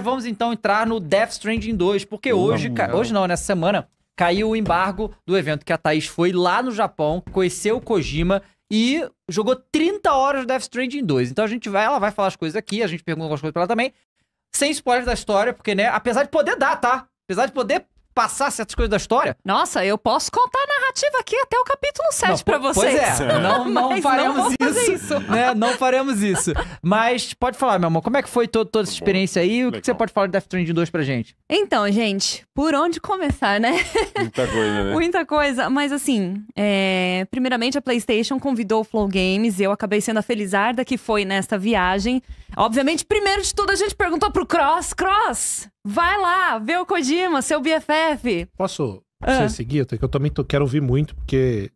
vamos então entrar no Death Stranding 2, porque hoje não, nessa semana, caiu o embargo do evento que a Thaís foi lá no Japão, conheceu o Kojima e jogou 30 horas de Death Stranding 2. Então ela vai falar as coisas aqui, a gente pergunta algumas coisas pra ela também, sem spoiler da história, porque, né, apesar de poder dar, tá? Apesar de poder passar certas coisas da história. Nossa, eu posso contar a narrativa aqui até o capítulo 7 pra vocês. Pois é, não faremos isso. Né? Não faremos isso. Mas pode falar, meu amor, como é que foi toda essa experiência aí? O que você pode falar de Death Stranding 2 pra gente? Então, gente, por onde começar, né? Muita coisa, né? Muita coisa, mas assim, primeiramente a PlayStation convidou o Flow Games, eu acabei sendo a felizarda que foi nesta viagem. Obviamente, primeiro de tudo, a gente perguntou pro Cross, vai lá, vê o Kojima, seu BFF. Posso seguir? Que eu também quero ouvir muito, porque,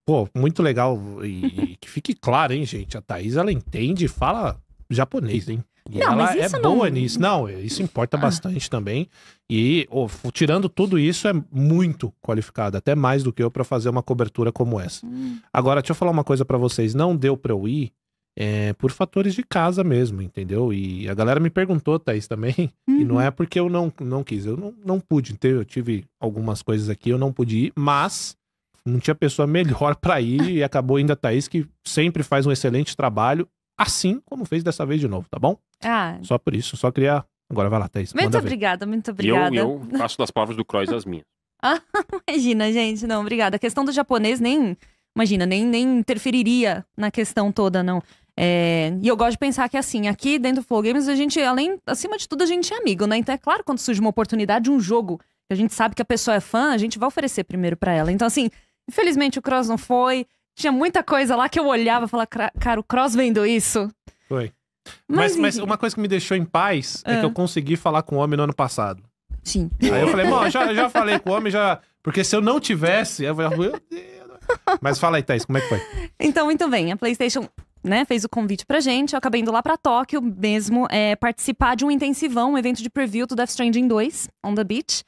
pô, muito legal. E que fique claro, hein, gente, a Thaís, ela entende e fala japonês, hein? E não, ela mas isso boa nisso. Não, isso importa bastante também. E, tirando tudo isso, é muito qualificada, até mais do que eu, pra fazer uma cobertura como essa. Agora, deixa eu falar uma coisa pra vocês. Não deu pra eu ir por fatores de casa mesmo, entendeu? E a galera me perguntou, Thaís, também. E não é porque eu não quis. Eu não pude. Eu tive algumas coisas aqui, eu não pude ir, mas não tinha pessoa melhor pra ir. E acabou indo a Thaís, que sempre faz um excelente trabalho, assim como fez dessa vez de novo, tá bom? Só por isso, só queria... Agora vai lá, Thaís. Muito obrigada. E eu faço das palavras do Cross as minhas. Imagina, gente, não, obrigada. A questão do japonês nem interferiria na questão toda, não. E eu gosto de pensar que, assim, aqui dentro do Flow Games, a gente, acima de tudo, a gente é amigo, né? Então é claro, quando surge uma oportunidade de um jogo, que a gente sabe que a pessoa é fã, a gente vai oferecer primeiro pra ela. Então, assim, infelizmente o Cross não foi. Tinha muita coisa lá que eu olhava e falava, cara, o Cross vendo isso. Foi. Mas uma coisa que me deixou em paz é que eu consegui falar com o homem no ano passado. Sim. Aí eu falei, bom, já falei com o homem, porque se eu não tivesse, eu falei, meu Deus. Mas fala aí, Thaís, como é que foi? Então, muito bem, a PlayStation, né, fez o convite pra gente, eu acabei indo lá pra Tóquio mesmo, participar de um intensivão, um evento de preview do Death Stranding 2, On The Beach.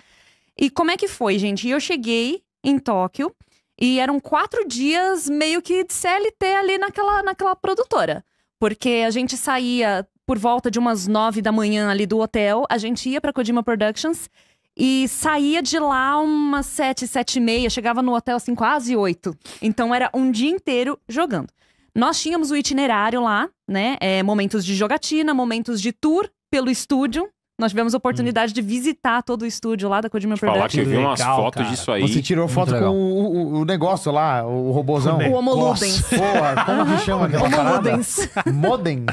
E como é que foi, gente? Eu cheguei em Tóquio e eram 4 dias meio que de CLT ali naquela produtora. Porque a gente saía por volta de umas 9 da manhã ali do hotel, a gente ia pra Kojima Productions e saía de lá umas 7, 7h30, chegava no hotel assim quase 8. Então era um dia inteiro jogando. Nós tínhamos o itinerário lá, né? Momentos de jogatina, momentos de tour pelo estúdio. Nós tivemos a oportunidade de visitar todo o estúdio lá da Kojima Productions. Falar que eu vi umas fotos disso aí. Você tirou foto com o negócio lá, o robôzão. O Homo Ludens. Porra, como que chama aquela parada? Ludens. Modem.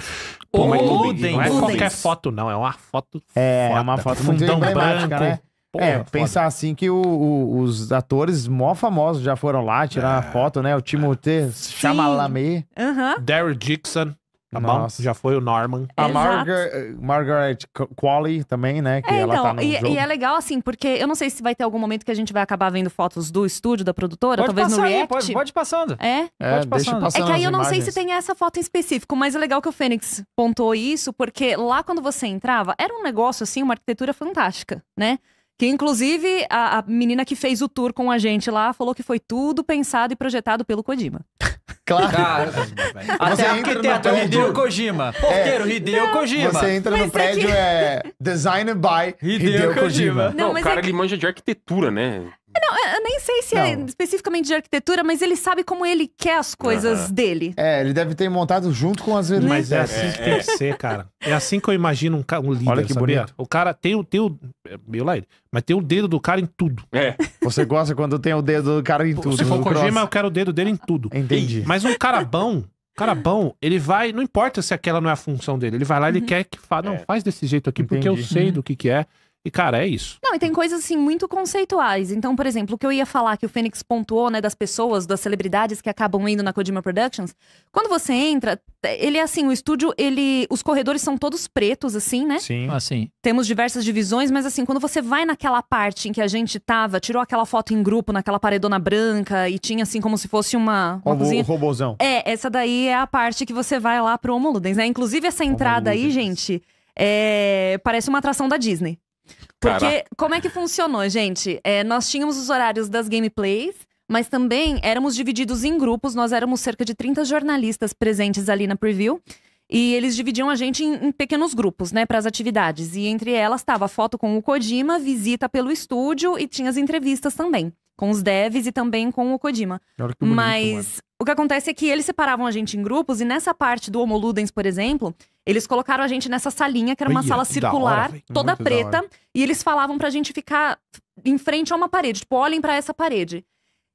Pô, mas Ludens. não é qualquer foto, não. É uma foto É uma foto muito fundão emblemática, branco. né? Porra, pensar assim que os atores mó famosos já foram lá tirar a foto, né? O Timothée Chalamet. Daryl Dixon. Tá Nossa. bom? Já foi o Norman. A Exato. Margaret Qualley também, né? Que ela tá no jogo. E é legal assim, porque eu não sei se vai ter algum momento que a gente vai acabar vendo fotos do estúdio, da produtora, Pode talvez no passar aí, React. pode passando. Deixa passando. passando É que aí as eu não sei imagens. se tem essa foto em específico, mas é legal que o Fênix pontuou isso, porque lá quando você entrava, era um negócio assim, uma arquitetura fantástica, né? Que inclusive a menina que fez o tour com a gente lá falou que foi tudo pensado e projetado pelo Kojima. Claro. Cara, até Você entra arquiteto no prédio- Hideo Kojima. Porteiro Hideo Kojima. Você entra no prédio, Designed by Hideo Kojima. Não, Não, o mas cara é que- ele manja de arquitetura, né? Eu nem sei se é Não. especificamente de arquitetura, mas ele sabe como ele quer as coisas dele. Ele deve ter montado junto com as Mas é assim que tem que ser, cara. É assim que eu imagino um líder, Olha que sabia? bonito. O cara tem o... Meio lá ele. Mas tem o dedo do cara em tudo. Você gosta quando tem o dedo do cara em tudo. Se for no Kojima, eu cross. quero o dedo dele em tudo. Entendi. Mas um cara bom, ele vai... Não importa se aquela não é a função dele. Ele vai lá, ele quer que fala, não, faz desse jeito aqui, porque eu Entendi. sei do que é. E, cara, é isso. Não, e tem coisas, assim, muito conceituais. Então, por exemplo, o que eu ia falar, que o Fênix pontuou, né, das pessoas, das celebridades que acabam indo na Kojima Productions. Quando você entra, ele é assim, o estúdio, os corredores são todos pretos, assim, né? Sim. Assim. Temos diversas divisões, mas assim, quando você vai naquela parte em que a gente tava, tirou aquela foto em grupo, naquela paredona branca, e tinha, assim, como se fosse uma O cozinha. robôzão. Essa daí é a parte que você vai lá pro Homo Ludens, né? Inclusive, essa entrada aí, gente, parece uma atração da Disney. Porque, Caraca. como é que funcionou, gente? Nós tínhamos os horários das gameplays, mas também éramos divididos em grupos. Nós éramos cerca de 30 jornalistas presentes ali na preview. E eles dividiam a gente em pequenos grupos, né, para as atividades. E entre elas estava a foto com o Kojima, visita pelo estúdio e tinha as entrevistas também. Com os devs e também com o Kojima. Olha que bonito, Mas o que acontece é que eles separavam a gente em grupos. E nessa parte do Homo Ludens, por exemplo, eles colocaram a gente nessa salinha, que era uma Olha, sala que da hora, circular, velho. toda Muito da preta. hora. E eles falavam pra gente ficar em frente a uma parede. Tipo, olhem pra essa parede.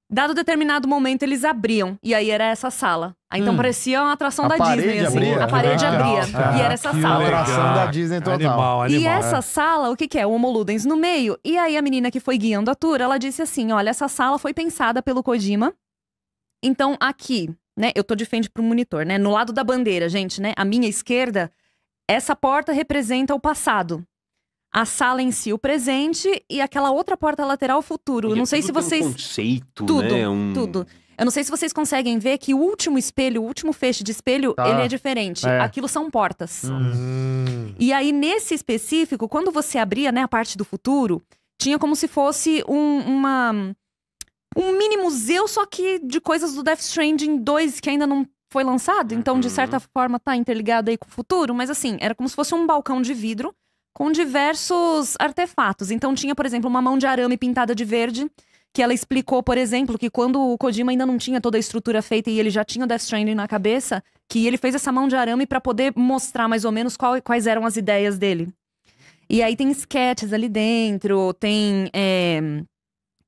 Dado determinado momento, eles abriam. E aí era essa sala. Aí, então parecia uma atração A da parede Disney, assim. abria? A parede Que legal, abria. cara. E era essa Que sala. legal. Atração da Disney total. Animal. E essa sala, o que que é? O Homo Ludens no meio. E aí a menina que foi guiando a tour, ela disse assim, olha, essa sala foi pensada pelo Kojima. Então aqui, né, eu tô de frente pro monitor, né? No lado da bandeira, gente, né? A minha esquerda, essa porta representa o passado. A sala em si, o presente, e aquela outra porta lateral, o futuro. Eu não sei se Tudo tem vocês... um conceito, Tudo, né? tudo. Eu não sei se vocês conseguem ver que o último espelho, o último feixe de espelho, Tá. ele é diferente. É. Aquilo são portas. Hum. E aí, nesse específico, quando você abria, né, a parte do futuro, tinha como se fosse um mini museu, só que de coisas do Death Stranding 2 que ainda não foi lançado. Então, de certa forma, tá interligado aí com o futuro. Mas assim, era como se fosse um balcão de vidro com diversos artefatos. Então, tinha, por exemplo, uma mão de arame pintada de verde, que ela explicou, por exemplo, que quando o Kojima ainda não tinha toda a estrutura feita e ele já tinha o Death Stranding na cabeça, que ele fez essa mão de arame pra poder mostrar mais ou menos quais eram as ideias dele. E aí tem sketches ali dentro, tem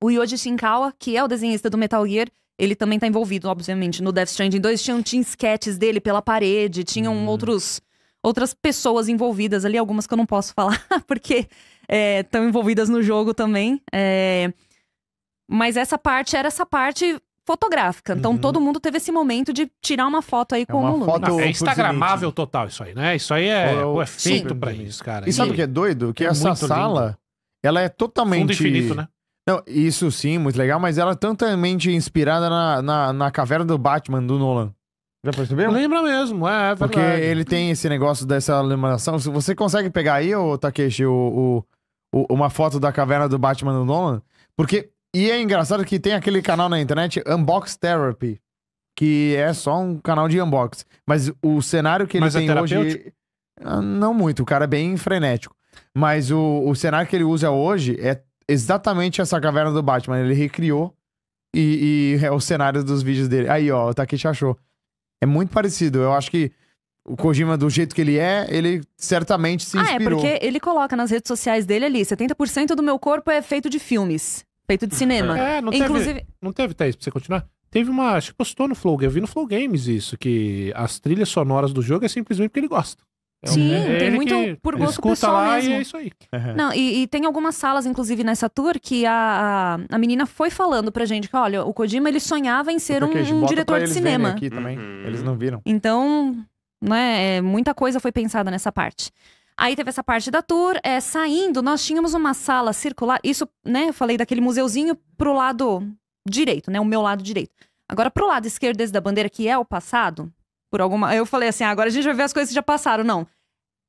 o Yoji Shinkawa, que é o desenhista do Metal Gear, ele também tá envolvido, obviamente, no Death Stranding 2. Tinha sketches dele pela parede, tinham outras pessoas envolvidas ali, algumas que eu não posso falar, porque estão envolvidas no jogo também. Mas essa parte era essa parte fotográfica. Então todo mundo teve esse momento de tirar uma foto aí com uma o Lula. foto- Não, é pro instagramável total isso aí, né? Isso aí é, Ou- pô, é feito Sim. pra isso, cara. E sabe o que é doido? Que é essa muito sala, ela é totalmente... Fundo infinito, né? Não, isso sim, muito legal, mas ela é totalmente inspirada na caverna do Batman, do Nolan. Já percebeu? Lembra mesmo, é verdade. Porque ele tem esse negócio dessa iluminação. Se você consegue pegar aí, ô Takeshi, uma foto da caverna do Batman do Nolan? Porque... E é engraçado que tem aquele canal na internet, Unbox Therapy, que é só um canal de unbox. Mas o cenário que ele Mas é tem hoje... terapêutico? Não muito, o cara é bem frenético. Mas o cenário que ele usa hoje é exatamente essa caverna do Batman. Ele recriou e é o cenário dos vídeos dele. Aí, ó, o Takeshi achou. É muito parecido. Eu acho que o Kojima, do jeito que ele é, ele certamente se inspirou. Porque ele coloca nas redes sociais dele ali, 70% do meu corpo é feito de filmes, feito de cinema. Não Inclusive, teve, Thaís, pra você continuar? Teve uma, acho que postou no Flow, eu vi no Flow Games isso, que as trilhas sonoras do jogo é simplesmente porque ele gosta. sim, ele tem muito que por ele gosto escuta pessoal lá mesmo. e é isso aí. Não, e tem algumas salas, inclusive, nessa tour, que a menina foi falando pra gente que, olha, o Kojima, ele sonhava em ser Takeshi, um bota diretor pra de eles cinema. verem aqui também. Uhum. Eles não viram. Então, né, muita coisa foi pensada nessa parte. Aí teve essa parte da tour, saindo, nós tínhamos uma sala circular, isso, né, eu falei daquele museuzinho pro lado direito, né, o meu lado direito. Agora, pro lado esquerdo desse da bandeira, que é o passado, por alguma... Eu falei assim, agora a gente vai ver as coisas que já passaram. Não.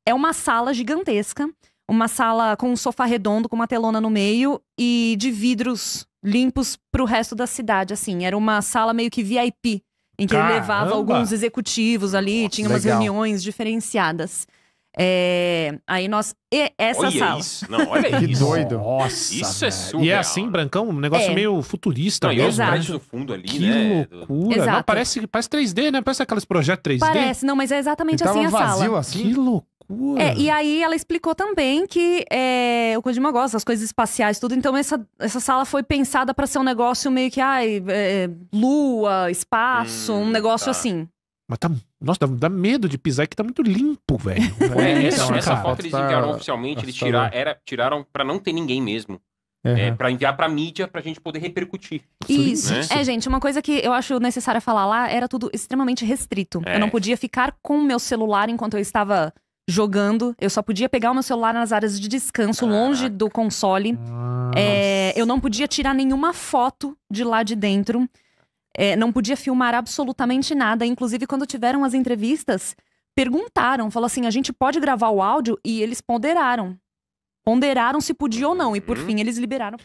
É uma sala gigantesca, uma sala com um sofá redondo, com uma telona no meio e de vidros limpos pro resto da cidade, assim. Era uma sala meio que VIP, em que ele levava Caramba! alguns executivos ali, tinha umas legal. reuniões diferenciadas. Aí nós... E essa Olha sala... isso. Não, olha Que isso. doido. Nossa, Isso é velho. surreal, E é assim, brancão, um negócio É. meio futurista Não, e mesmo, os Exato. né? prédios no fundo ali, Que né? loucura. Exato. Não, parece 3D, né? Parece aqueles projetos 3D. Parece, não, mas é exatamente Ele assim tava a vazio sala. assim. Que loucura. E aí ela explicou também que o Kojima gosta das coisas espaciais, tudo. Então essa sala foi pensada pra ser um negócio meio que, lua, espaço, um negócio tá. assim. Mas tá... Nossa, dá medo de pisar, que tá muito limpo, velho. Essa cara. foto eles tá- enviaram oficialmente, eles tiraram pra não ter ninguém mesmo. Uhum. Pra enviar pra mídia pra gente poder repercutir. Isso. né? Gente, uma coisa que eu acho necessária falar lá, era tudo extremamente restrito. É. Eu não podia ficar com o meu celular enquanto eu estava jogando. Eu só podia pegar o meu celular nas áreas de descanso, longe do console. Eu não podia tirar nenhuma foto de lá de dentro. Não podia filmar absolutamente nada. Inclusive, quando tiveram as entrevistas, perguntaram, falaram assim, a gente pode gravar o áudio? E eles ponderaram. Ponderaram se podia ou não. E por fim, eles liberaram.